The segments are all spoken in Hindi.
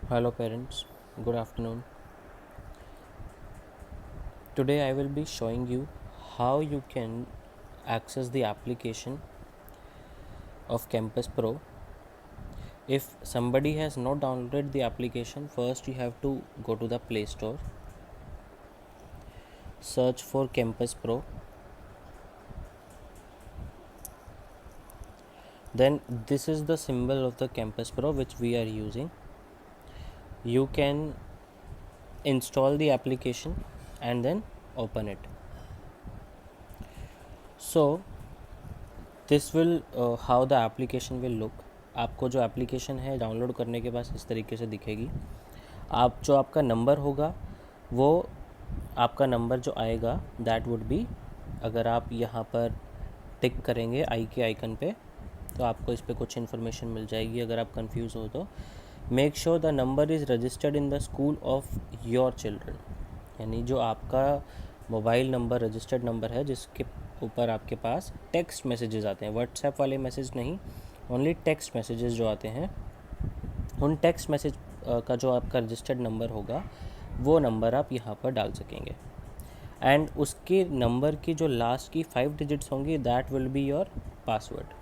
Hello parents, good afternoon. Today I will be showing you how you can access the application of Campus Pro. If somebody has not downloaded the application, first you have to go to the Play Store, search for Campus Pro. Then this is the symbol of the Campus Pro which we are using. You can install the application and then open it. So this will how the application will look. आपको जो एप्लीकेशन है डाउनलोड करने के बाद इस तरीके से दिखेगी. आप जो आपका नंबर होगा वो आपका नंबर जो आएगा दैट वुड बी, अगर आप यहाँ पर टिक करेंगे आई के आइकन पे तो आपको इस पर कुछ इन्फॉर्मेशन मिल जाएगी. अगर आप कंफ्यूज हो तो make sure the number is registered in the school of your children, यानी जो आपका मोबाइल नंबर रजिस्टर्ड नंबर है जिसके ऊपर आपके पास टेक्स्ट मैसेजेस आते हैं, व्हाट्सएप वाले मैसेज नहीं, ओनली टेक्स्ट मैसेजेस जो आते हैं, उन टेक्स्ट मैसेज का जो आपका रजिस्टर्ड नंबर होगा वो नंबर आप यहाँ पर डाल सकेंगे. एंड उसके नंबर की जो लास्ट की 5 डिजिट्स होंगी that will be your password.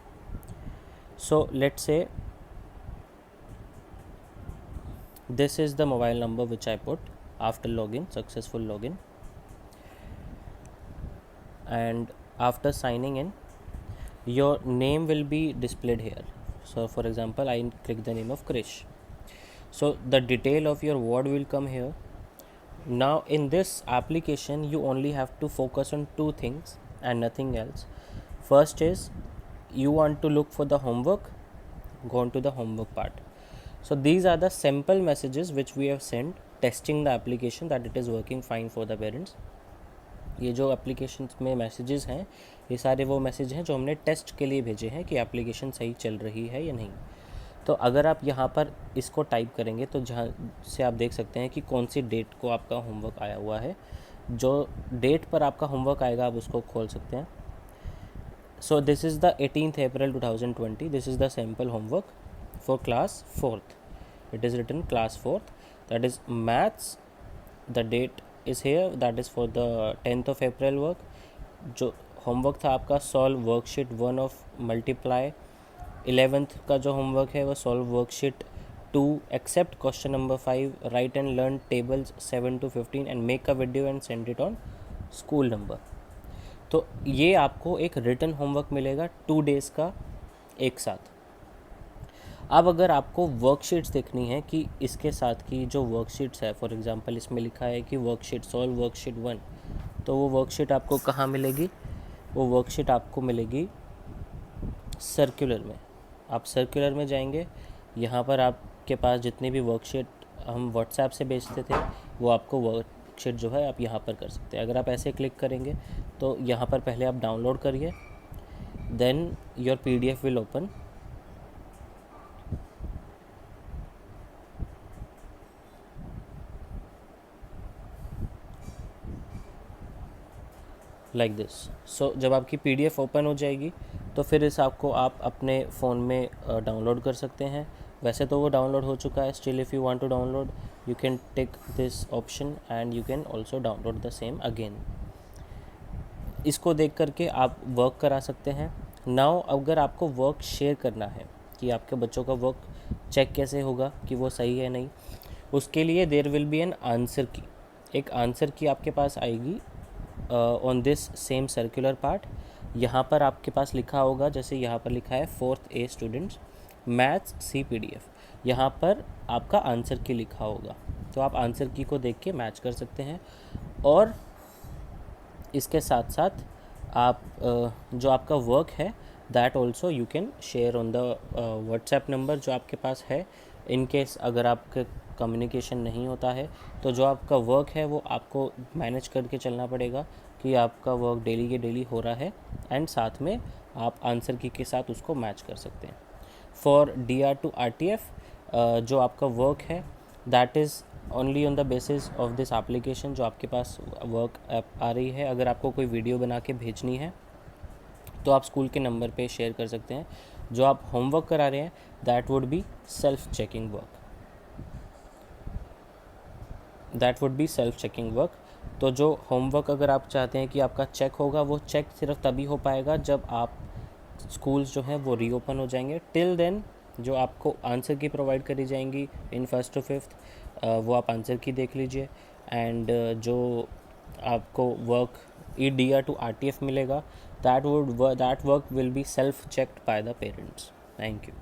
So let's say this is the mobile number which I put after login, successful login. And after signing in, your name will be displayed here. So for example, I click the name of Krish. So the detail of your ward will come here. Now in this application you only have to focus on two things and nothing else. First is you want to look for the homework, go on to the homework part. So these are the sample messages which we have sent testing the application that it is working fine for the parents. ये जो एप्लीकेशन में मैसेजेस हैं ये सारे वो मैसेज हैं जो हमने टेस्ट के लिए भेजे हैं कि एप्लीकेशन सही चल रही है या नहीं. तो अगर आप यहाँ पर इसको टाइप करेंगे तो जहाँ से आप देख सकते हैं कि कौन सी डेट को आपका होमवर्क आया हुआ है. जो डेट पर आपका होमवर्क आएगा आप उसको खोल सकते हैं. So this is the 18th April 2020. This is the sample homework for class 4th. It is written class 4th, that is maths. The date is here, that is for the 10th of April work. जो होमवर्क था आपका solve worksheet 1 of multiply. 11th का जो होमवर्क है वो solve worksheet 2 except question number 5, right and learn tables 7 to 15 and make a video and send it on school number. तो ये आपको एक रिटन होमवर्क मिलेगा 2 days का एक साथ. अब अगर आपको वर्कशीट्स देखनी है कि इसके साथ की जो वर्कशीट्स है, फॉर एग्जांपल इसमें लिखा है कि वर्कशीट सॉल्व वर्कशीट 1, तो वो वर्कशीट आपको कहाँ मिलेगी? वो वर्कशीट आपको मिलेगी सर्कुलर में. आप सर्कुलर में जाएंगे, यहाँ पर आपके पास जितनी भी वर्कशीट हम व्हाट्सएप से भेजते थे वो आपको वर्कशीट जो है आप यहाँ पर कर सकते हैं. अगर आप ऐसे क्लिक करेंगे तो यहाँ पर पहले आप डाउनलोड करिए, then your PDF will open. Like this. So जब आपकी PDF ओपन हो जाएगी तो फिर इस आपको आप अपने फ़ोन में डाउनलोड कर सकते हैं. वैसे तो वो डाउनलोड हो चुका है, still if you want to download you can tick this option and you can also download the same again. इसको देख करके आप वर्क करा सकते हैं. नाउ अगर आपको वर्क शेयर करना है कि आपके बच्चों का वर्क चेक कैसे होगा कि वो सही है नहीं, उसके लिए there will be an answer key. एक आंसर की आपके पास आएगी on this same circular part. यहाँ पर आपके पास लिखा होगा, जैसे यहाँ पर लिखा है 4th A स्टूडेंट्स मैथ्स सी PDF, यहाँ पर आपका आंसर की लिखा होगा. तो आप आंसर की को देख के मैच कर सकते हैं. और इसके साथ साथ आप जो आपका वर्क है that also you can share on the WhatsApp number जो आपके पास है. इन केस अगर आपके कम्युनिकेशन नहीं होता है तो जो आपका वर्क है वो आपको मैनेज करके चलना पड़ेगा कि आपका वर्क डेली के डेली हो रहा है, एंड साथ में आप आंसर की के साथ उसको मैच कर सकते हैं. फॉर DR to RTF जो आपका वर्क है that is only on the basis of this application जो आपके पास वर्क ऐप आ रही है. अगर आपको कोई वीडियो बना के भेजनी है तो आप स्कूल के नंबर पे शेयर कर सकते हैं. जो आप होमवर्क करा रहे हैं that would be self checking work. That would be self checking work. तो जो होमवर्क अगर आप चाहते हैं कि आपका चेक होगा, वो चेक सिर्फ तभी हो पाएगा जब आप स्कूल्स जो हैं वो रीओपन हो जाएंगे। टिल देन जो आपको आंसर की प्रोवाइड करी जाएंगी इन फर्स्ट टू फिफ्थ, वो आप आंसर की देख लीजिए। एंड जो आपको वर्क EDR to RTF मिलेगा, that work will be self checked by the parents. Thank you.